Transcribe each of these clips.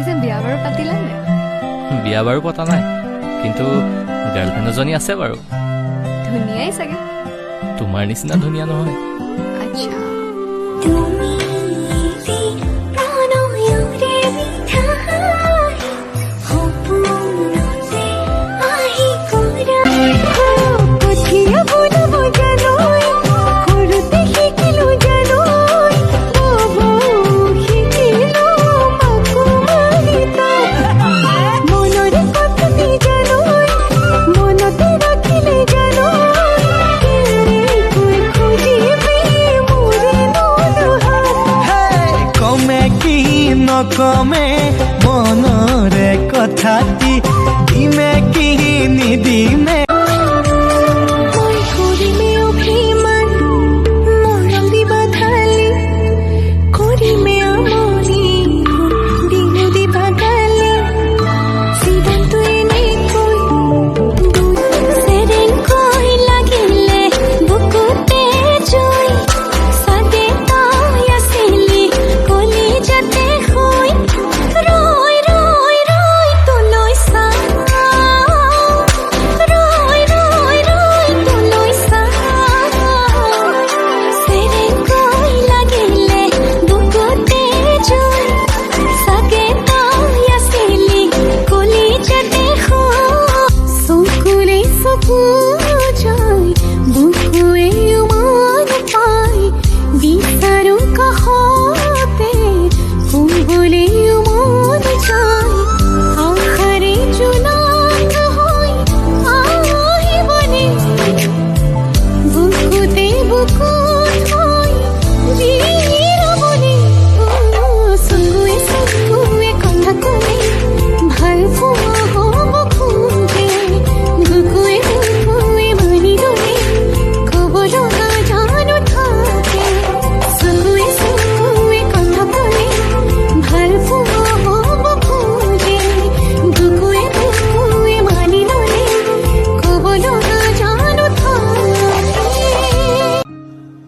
পিছে বিয়া বাৰু পাতিলা নে? বিয়া বাৰু পতা নাই, কিন্তু গাৰ্লফ্ৰেণ্ড এজনী আছে বাৰু। ধুনীয়াই চাগে। তোমাৰ নিচিনা ধুনীয়া নহয়। আচ্ছা, কমে মনৰে কথাটি দিমে কি নিদিমে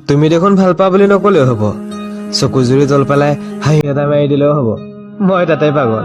তুমি দেখোন ভাল পা বুলি নকলেও হ'ব, চকু জুৰি জল পেলাই হাঁহি এটা মাৰি দিলেও হ'ব, মই তাতে পাগল।